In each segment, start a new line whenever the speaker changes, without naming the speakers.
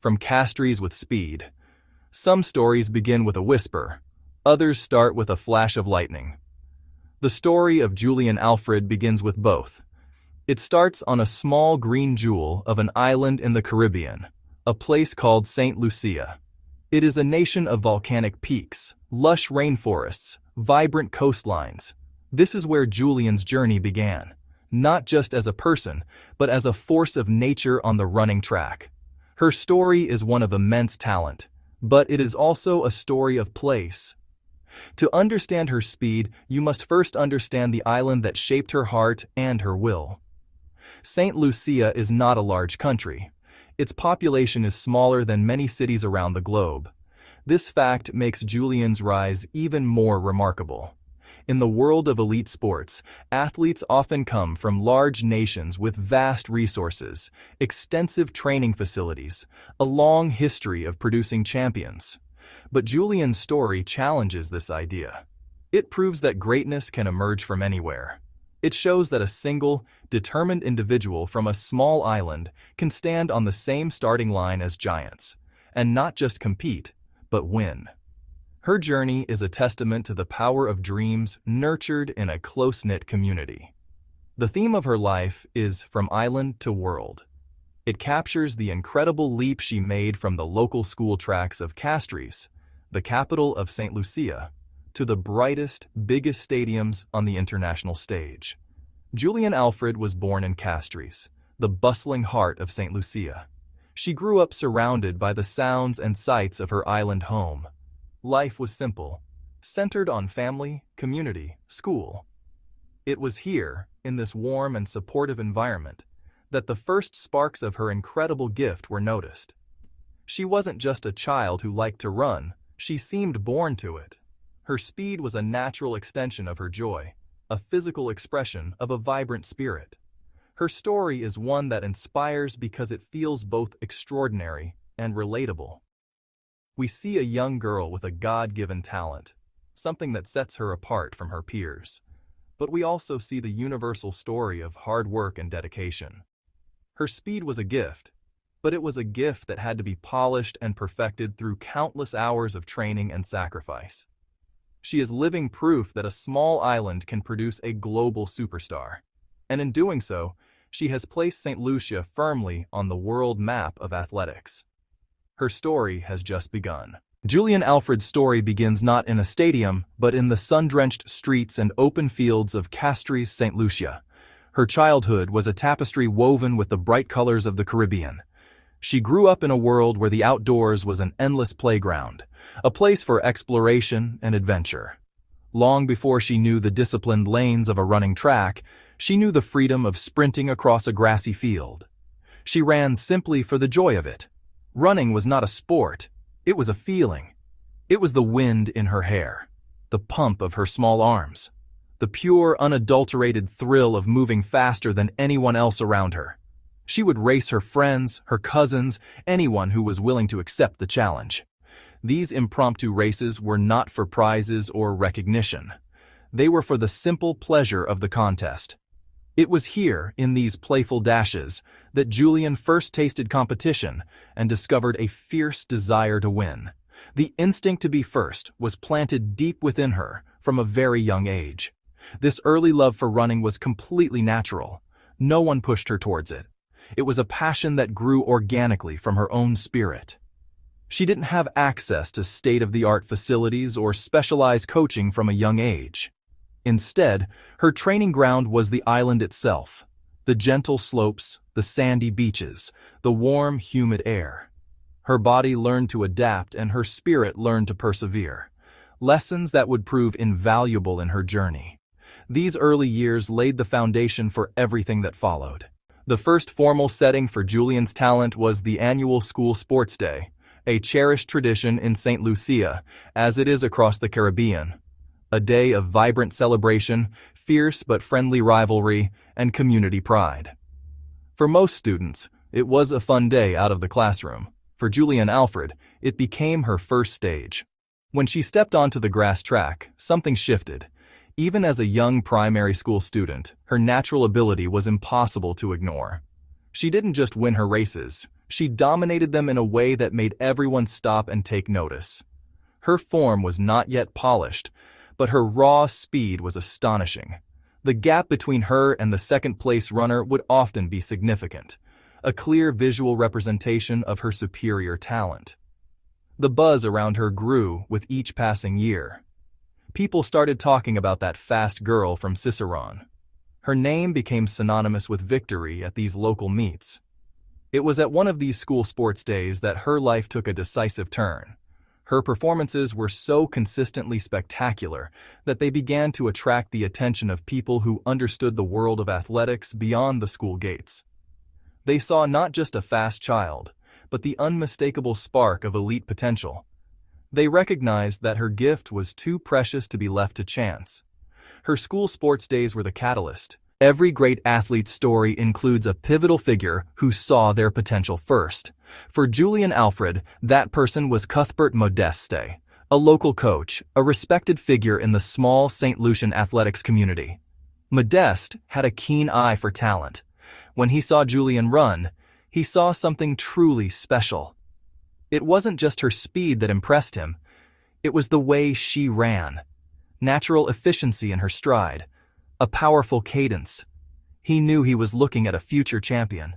from Castries with speed. Some stories begin with a whisper, others start with a flash of lightning. The story of Julien Alfred begins with both. It starts on a small green jewel of an island in the Caribbean, a place called St. Lucia. It is a nation of volcanic peaks, lush rainforests, vibrant coastlines. This is where Julien's journey began, not just as a person, but as a force of nature on the running track. Her story is one of immense talent, but it is also a story of place. To understand her speed, you must first understand the island that shaped her heart and her will. St. Lucia is not a large country. Its population is smaller than many cities around the globe. This fact makes Julien's rise even more remarkable. In the world of elite sports, athletes often come from large nations with vast resources, extensive training facilities, a long history of producing champions. But Julien's story challenges this idea. It proves that greatness can emerge from anywhere. It shows that a single, determined individual from a small island can stand on the same starting line as giants, and not just compete, but win. Her journey is a testament to the power of dreams nurtured in a close-knit community. The theme of her life is From Island to World. It captures the incredible leap she made from the local school tracks of Castries, the capital of St. Lucia, to the brightest, biggest stadiums on the international stage. Julien Alfred was born in Castries, the bustling heart of St. Lucia. She grew up surrounded by the sounds and sights of her island home. Life was simple, centered on family, community, school. It was here, in this warm and supportive environment, that the first sparks of her incredible gift were noticed. She wasn't just a child who liked to run, she seemed born to it. Her speed was a natural extension of her joy, a physical expression of a vibrant spirit. Her story is one that inspires because it feels both extraordinary and relatable. We see a young girl with a God-given talent, something that sets her apart from her peers. But we also see the universal story of hard work and dedication. Her speed was a gift, but it was a gift that had to be polished and perfected through countless hours of training and sacrifice. She is living proof that a small island can produce a global superstar. And in doing so, she has placed St. Lucia firmly on the world map of athletics. Her story has just begun. Julien Alfred's story begins not in a stadium, but in the sun-drenched streets and open fields of Castries, St. Lucia. Her childhood was a tapestry woven with the bright colors of the Caribbean. She grew up in a world where the outdoors was an endless playground, a place for exploration and adventure. Long before she knew the disciplined lanes of a running track, she knew the freedom of sprinting across a grassy field. She ran simply for the joy of it. Running was not a sport, it was a feeling. It was the wind in her hair, the pump of her small arms, the pure, unadulterated thrill of moving faster than anyone else around her. She would race her friends, her cousins, anyone who was willing to accept the challenge. These impromptu races were not for prizes or recognition. They were for the simple pleasure of the contest. It was here, in these playful dashes, that Julien first tasted competition and discovered a fierce desire to win. The instinct to be first was planted deep within her from a very young age. This early love for running was completely natural. No one pushed her towards it. It was a passion that grew organically from her own spirit. She didn't have access to state-of-the-art facilities or specialized coaching from a young age. Instead, her training ground was the island itself, the gentle slopes, the sandy beaches, the warm, humid air. Her body learned to adapt and her spirit learned to persevere, lessons that would prove invaluable in her journey. These early years laid the foundation for everything that followed. The first formal setting for Julien's talent was the annual school sports day, a cherished tradition in St. Lucia, as it is across the Caribbean. A day of vibrant celebration, fierce but friendly rivalry, and community pride. For most students, it was a fun day out of the classroom. For Julien Alfred, it became her first stage. When she stepped onto the grass track, something shifted. Even as a young primary school student, her natural ability was impossible to ignore. She didn't just win her races, She dominated them in a way that made everyone stop and take notice. Her form was not yet polished, but her raw speed was astonishing. The gap between her and the second-place runner would often be significant, a clear visual representation of her superior talent. The buzz around her grew with each passing year. People started talking about that fast girl from Cicerone. Her name became synonymous with victory at these local meets. It was at one of these school sports days that her life took a decisive turn. Her performances were so consistently spectacular that they began to attract the attention of people who understood the world of athletics beyond the school gates. They saw not just a fast child, but the unmistakable spark of elite potential. They recognized that her gift was too precious to be left to chance. Her school sports days were the catalyst. Every great athlete's story includes a pivotal figure who saw their potential first. For Julien Alfred, that person was Cuthbert Modeste, a local coach, a respected figure in the small St. Lucian athletics community. Modeste had a keen eye for talent. When he saw Julien run, he saw something truly special. It wasn't just her speed that impressed him, it was the way she ran. Natural efficiency in her stride, a powerful cadence. He knew he was looking at a future champion.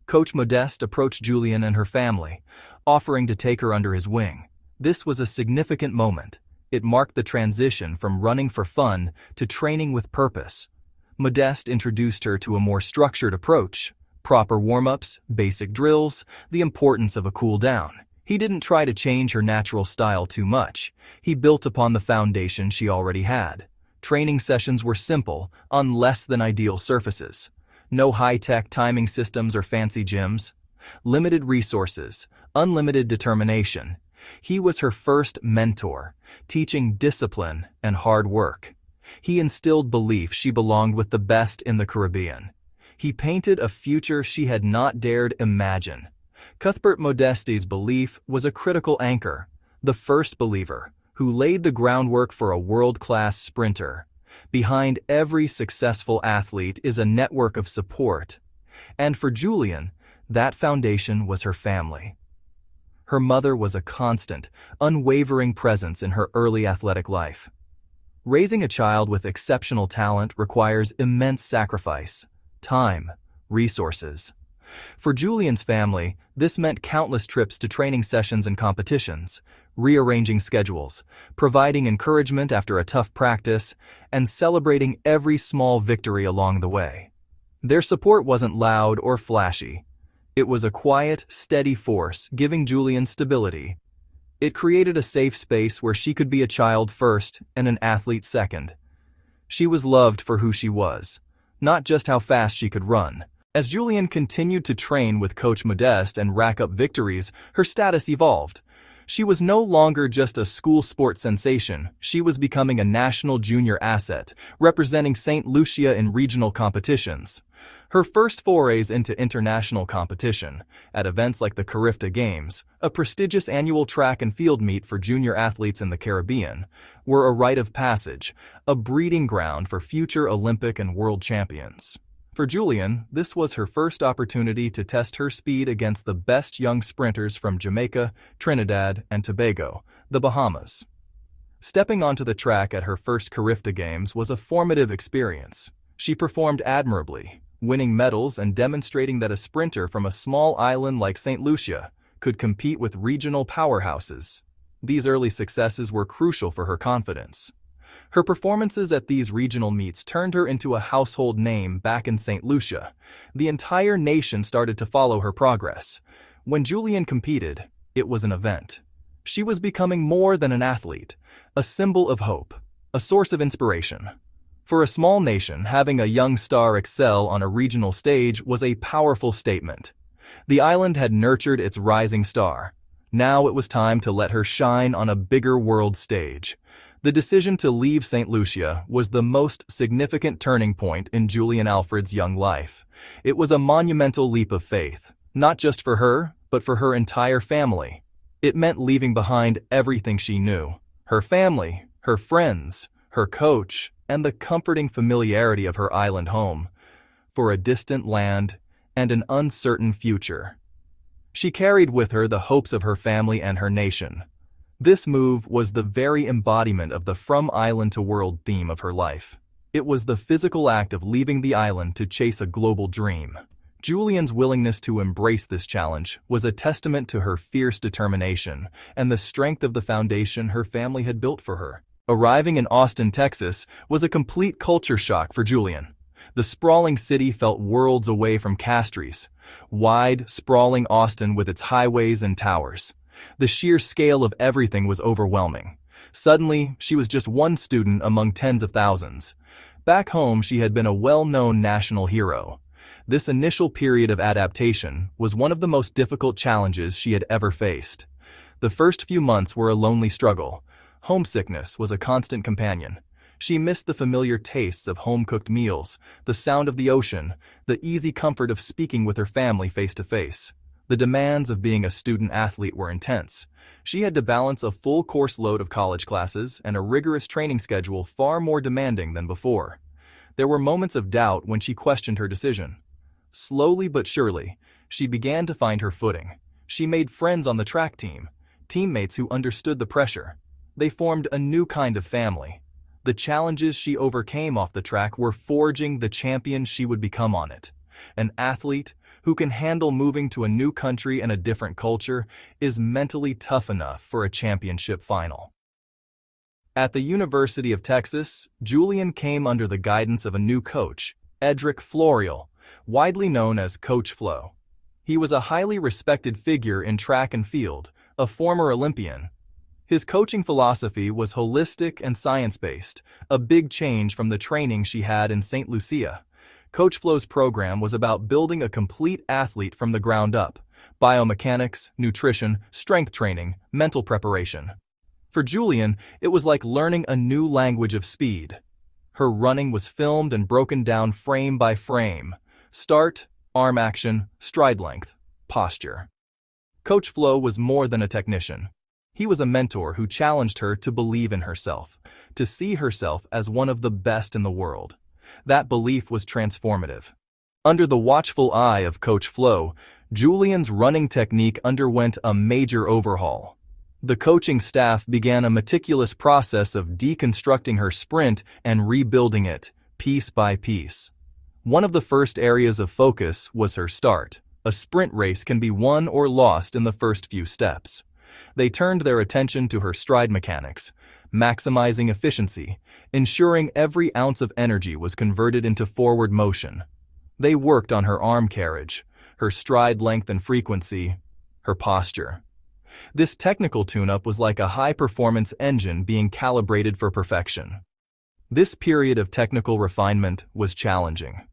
Coach Modeste approached Julien and her family, offering to take her under his wing. This was a significant moment. It marked the transition from running for fun to training with purpose. Modeste introduced her to a more structured approach, proper warm-ups, basic drills, the importance of a cool down. He didn't try to change her natural style too much. He built upon the foundation she already had. Training sessions were simple, on less than ideal surfaces. No high-tech timing systems or fancy gyms. Limited resources, unlimited determination. He was her first mentor, teaching discipline and hard work. He instilled belief she belonged with the best in the Caribbean. He painted a future she had not dared imagine. Cuthbert Modeste's belief was a critical anchor, the first believer, who laid the groundwork for a world-class sprinter. Behind every successful athlete is a network of support. And for Julien, that foundation was her family. Her mother was a constant, unwavering presence in her early athletic life. Raising a child with exceptional talent requires immense sacrifice, time, resources. For Julien's family, this meant countless trips to training sessions and competitions, rearranging schedules, providing encouragement after a tough practice, and celebrating every small victory along the way. Their support wasn't loud or flashy. It was a quiet, steady force, giving Julien stability. It created a safe space where she could be a child first and an athlete second. She was loved for who she was, not just how fast she could run. As Julien continued to train with Coach Modeste and rack up victories, her status evolved. She was no longer just a school sport sensation. She was becoming a national junior asset, representing St. Lucia in regional competitions. Her first forays into international competition, at events like the Carifta Games, a prestigious annual track and field meet for junior athletes in the Caribbean, were a rite of passage, a breeding ground for future Olympic and world champions. For Julien, this was her first opportunity to test her speed against the best young sprinters from Jamaica, Trinidad, and Tobago, the Bahamas. Stepping onto the track at her first Carifta Games was a formative experience. She performed admirably, winning medals and demonstrating that a sprinter from a small island like St. Lucia could compete with regional powerhouses. These early successes were crucial for her confidence. Her performances at these regional meets turned her into a household name back in St. Lucia. The entire nation started to follow her progress. When Julien competed, it was an event. She was becoming more than an athlete, a symbol of hope, a source of inspiration. For a small nation, having a young star excel on a regional stage was a powerful statement. The island had nurtured its rising star. Now it was time to let her shine on a bigger world stage. The decision to leave St. Lucia was the most significant turning point in Julien Alfred's young life. It was a monumental leap of faith, not just for her, but for her entire family. It meant leaving behind everything she knew: her family, her friends, her coach, and the comforting familiarity of her island home, for a distant land and an uncertain future. She carried with her the hopes of her family and her nation. This move was the very embodiment of the from island to world theme of her life. It was the physical act of leaving the island to chase a global dream. Julien's willingness to embrace this challenge was a testament to her fierce determination and the strength of the foundation her family had built for her. Arriving in Austin, Texas, was a complete culture shock for Julien. The sprawling city felt worlds away from Castries. Wide, sprawling Austin with its highways and towers. The sheer scale of everything was overwhelming. Suddenly, she was just one student among tens of thousands. Back home, she had been a well-known national hero. This initial period of adaptation was one of the most difficult challenges she had ever faced. The first few months were a lonely struggle. Homesickness was a constant companion. She missed the familiar tastes of home-cooked meals, the sound of the ocean, the easy comfort of speaking with her family face-to-face. The demands of being a student-athlete were intense. She had to balance a full course load of college classes and a rigorous training schedule far more demanding than before. There were moments of doubt when she questioned her decision. Slowly but surely, she began to find her footing. She made friends on the track team, teammates who understood the pressure. They formed a new kind of family. The challenges she overcame off the track were forging the champion she would become on it. An athlete who can handle moving to a new country and a different culture is mentally tough enough for a championship final. At the University of Texas, Julien came under the guidance of a new coach, Edric Florial, widely known as Coach Flo. He was a highly respected figure in track and field, a former Olympian. His coaching philosophy was holistic and science-based, a big change from the training she had in St. Lucia. Coach Flo's program was about building a complete athlete from the ground up: biomechanics, nutrition, strength training, mental preparation. For Julien, it was like learning a new language of speed. Her running was filmed and broken down frame by frame. Start, arm action, stride length, posture. Coach Flo was more than a technician. He was a mentor who challenged her to believe in herself, to see herself as one of the best in the world. That belief was transformative. Under the watchful eye of Coach Flo, Julien's running technique underwent a major overhaul. The coaching staff began a meticulous process of deconstructing her sprint and rebuilding it, piece by piece. One of the first areas of focus was her start. A sprint race can be won or lost in the first few steps. They turned their attention to her stride mechanics, maximizing efficiency, ensuring every ounce of energy was converted into forward motion. They worked on her arm carriage, her stride length and frequency, her posture. This technical tune-up was like a high-performance engine being calibrated for perfection. This period of technical refinement was challenging.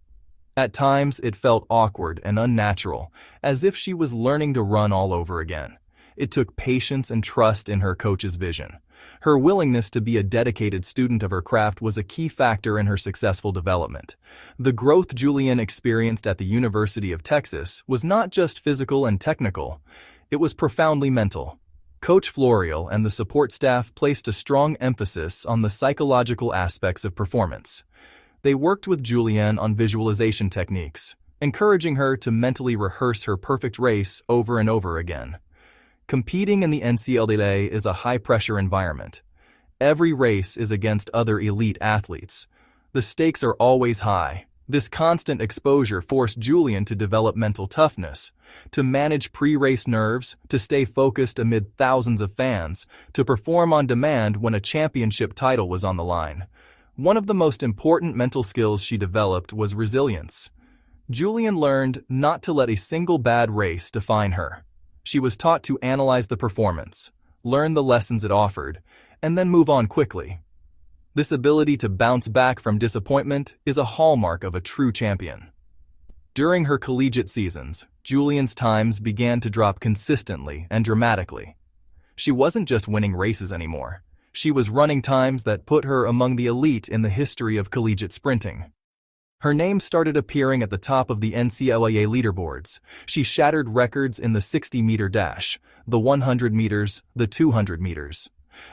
At times, it felt awkward and unnatural, as if she was learning to run all over again. It took patience and trust in her coach's vision. Her willingness to be a dedicated student of her craft was a key factor in her successful development. The growth Julien experienced at the University of Texas was not just physical and technical, it was profoundly mental. Coach Florial and the support staff placed a strong emphasis on the psychological aspects of performance. They worked with Julien on visualization techniques, encouraging her to mentally rehearse her perfect race over and over again. Competing in the NCAA is a high-pressure environment. Every race is against other elite athletes. The stakes are always high. This constant exposure forced Julien to develop mental toughness, to manage pre-race nerves, to stay focused amid thousands of fans, to perform on demand when a championship title was on the line. One of the most important mental skills she developed was resilience. Julien learned not to let a single bad race define her. She was taught to analyze the performance, learn the lessons it offered, and then move on quickly. This ability to bounce back from disappointment is a hallmark of a true champion. During her collegiate seasons, Julien's times began to drop consistently and dramatically. She wasn't just winning races anymore. She was running times that put her among the elite in the history of collegiate sprinting. Her name started appearing at the top of the NCAA leaderboards. She shattered records in the 60-meter dash, the 100 meters, the 200 meters.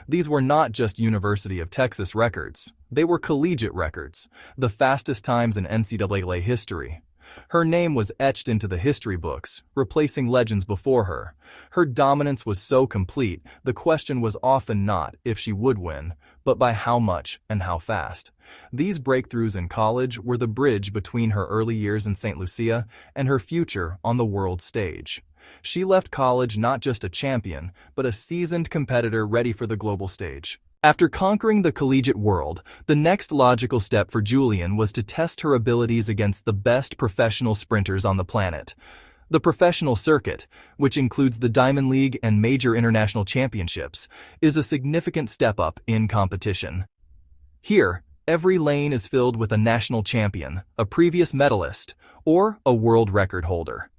These were not just University of Texas records. They were collegiate records, the fastest times in NCAA history. Her name was etched into the history books, replacing legends before her. Her dominance was so complete, the question was often not if she would win, but by how much and how fast. These breakthroughs in college were the bridge between her early years in St. Lucia and her future on the world stage. She left college not just a champion, but a seasoned competitor ready for the global stage. After conquering the collegiate world, the next logical step for Julien was to test her abilities against the best professional sprinters on the planet. The professional circuit, which includes the Diamond League and major international championships, is a significant step up in competition. Here, every lane is filled with a national champion, a previous medalist, or a world record holder.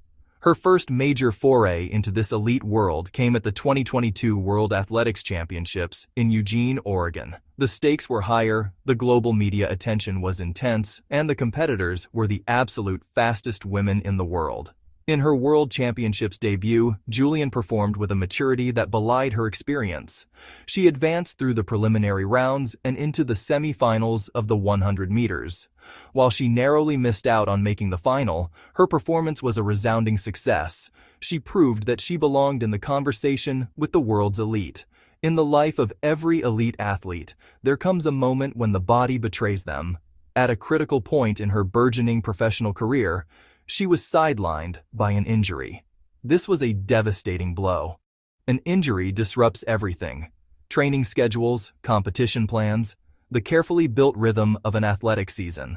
Her first major foray into this elite world came at the 2022 World Athletics Championships in Eugene, Oregon. The stakes were higher, the global media attention was intense, and the competitors were the absolute fastest women in the world. In her World Championships debut, Julien performed with a maturity that belied her experience. She advanced through the preliminary rounds and into the semi-finals of the 100 meters. While she narrowly missed out on making the final, her performance was a resounding success. She proved that she belonged in the conversation with the world's elite. In the life of every elite athlete, there comes a moment when the body betrays them. At a critical point in her burgeoning professional career, she was sidelined by an injury. This was a devastating blow. An injury disrupts everything: training schedules, competition plans, the carefully built rhythm of an athletic season.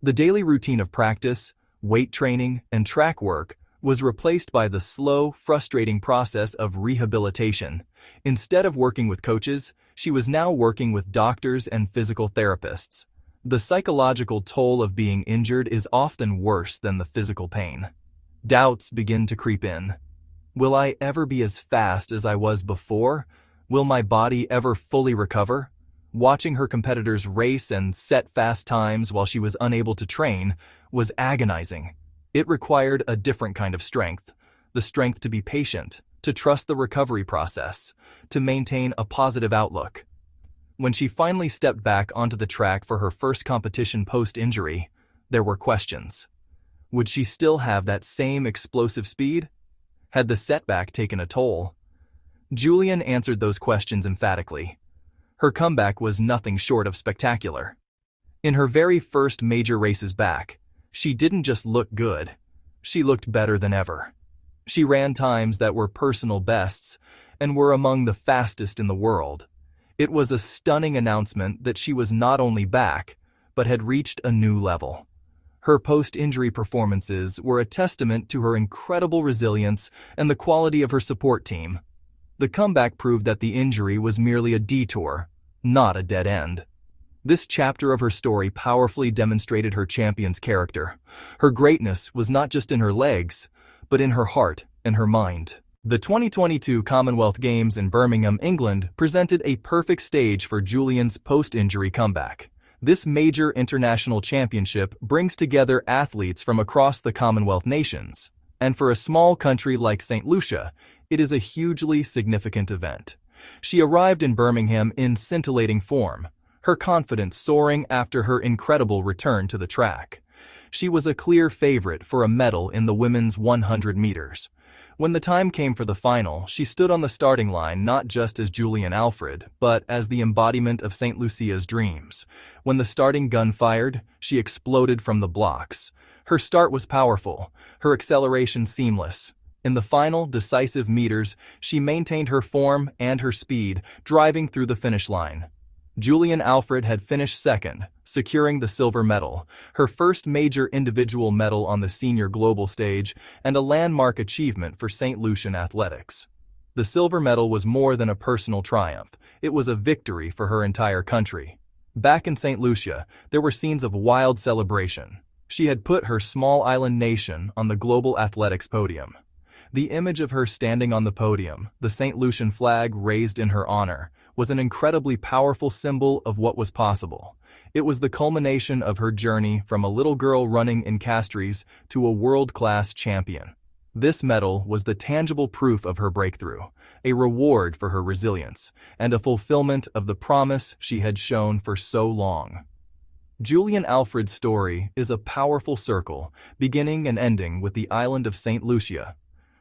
The daily routine of practice, weight training, and track work was replaced by the slow, frustrating process of rehabilitation. Instead of working with coaches, she was now working with doctors and physical therapists. The psychological toll of being injured is often worse than the physical pain. Doubts begin to creep in. Will I ever be as fast as I was before? Will my body ever fully recover? Watching her competitors race and set fast times while she was unable to train was agonizing. It required a different kind of strength, the strength to be patient, to trust the recovery process, to maintain a positive outlook. When she finally stepped back onto the track for her first competition post-injury, there were questions. Would she still have that same explosive speed? Had the setback taken a toll? Julien answered those questions emphatically. Her comeback was nothing short of spectacular. In her very first major races back, she didn't just look good, she looked better than ever. She ran times that were personal bests and were among the fastest in the world. It was a stunning announcement that she was not only back, but had reached a new level. Her post-injury performances were a testament to her incredible resilience and the quality of her support team. The comeback proved that the injury was merely a detour, not a dead end. This chapter of her story powerfully demonstrated her champion's character. Her greatness was not just in her legs, but in her heart and her mind. The 2022 Commonwealth Games in Birmingham, England, presented a perfect stage for Julien's post-injury comeback. This major international championship brings together athletes from across the Commonwealth nations, and for a small country like St. Lucia, it is a hugely significant event. She arrived in Birmingham in scintillating form, her confidence soaring after her incredible return to the track. She was a clear favorite for a medal in the women's 100 meters. When the time came for the final, she stood on the starting line not just as Julien Alfred, but as the embodiment of St. Lucia's dreams. When the starting gun fired, she exploded from the blocks. Her start was powerful, her acceleration seamless. In the final, decisive meters, she maintained her form and her speed, driving through the finish line. Julien Alfred had finished second, securing the silver medal, her first major individual medal on the senior global stage and a landmark achievement for St. Lucian athletics. The silver medal was more than a personal triumph, it was a victory for her entire country. Back in St. Lucia, there were scenes of wild celebration. She had put her small island nation on the global athletics podium. The image of her standing on the podium, the St. Lucian flag raised in her honor, was an incredibly powerful symbol of what was possible. It was the culmination of her journey from a little girl running in Castries to a world-class champion. This medal was the tangible proof of her breakthrough, a reward for her resilience, and a fulfillment of the promise she had shown for so long. Julien Alfred's story is a powerful circle, beginning and ending with the island of St. Lucia.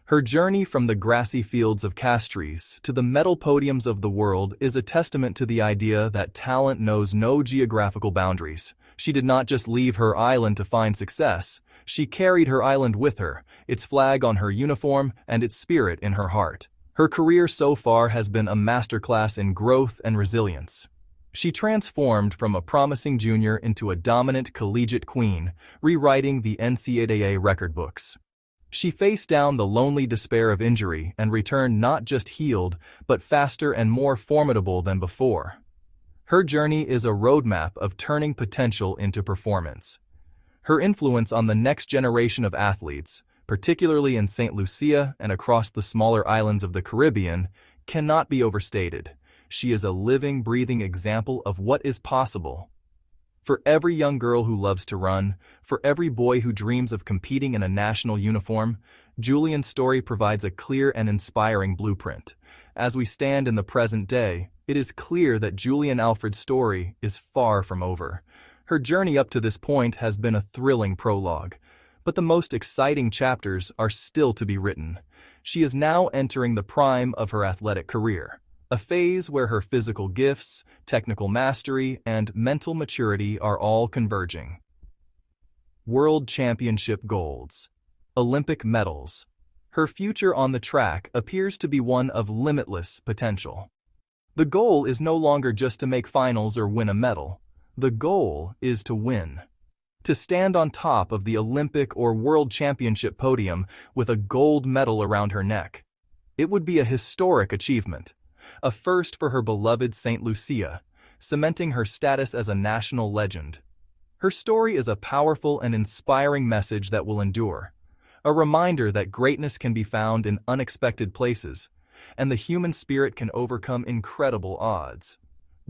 Her journey from the grassy fields of Castries to the medal podiums of the world is a testament to the idea that talent knows no geographical boundaries. She did not just leave her island to find success, she carried her island with her, its flag on her uniform and its spirit in her heart. Her career so far has been a masterclass in growth and resilience. She transformed from a promising junior into a dominant collegiate queen, rewriting the NCAA record books. She faced down the lonely despair of injury and returned not just healed, but faster and more formidable than before. Her journey is a roadmap of turning potential into performance. Her influence on the next generation of athletes, particularly in St. Lucia and across the smaller islands of the Caribbean, cannot be overstated. She is a living, breathing example of what is possible. For every young girl who loves to run, for every boy who dreams of competing in a national uniform, Julien's story provides a clear and inspiring blueprint. As we stand in the present day, it is clear that Julien Alfred's story is far from over. Her journey up to this point has been a thrilling prologue, but the most exciting chapters are still to be written. She is now entering the prime of her athletic career, a phase where her physical gifts, technical mastery, and mental maturity are all converging. World Championship golds, Olympic medals. Her future on the track appears to be one of limitless potential. The goal is no longer just to make finals or win a medal. The goal is to win. To stand on top of the Olympic or World Championship podium with a gold medal around her neck. It would be a historic achievement. A first for her beloved St. Lucia, cementing her status as a national legend. Her story is a powerful and inspiring message that will endure, a reminder that greatness can be found in unexpected places, and the human spirit can overcome incredible odds.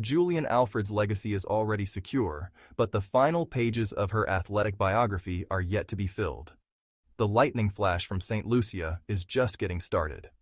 Julien Alfred's legacy is already secure, but the final pages of her athletic biography are yet to be filled. The lightning flash from St. Lucia is just getting started.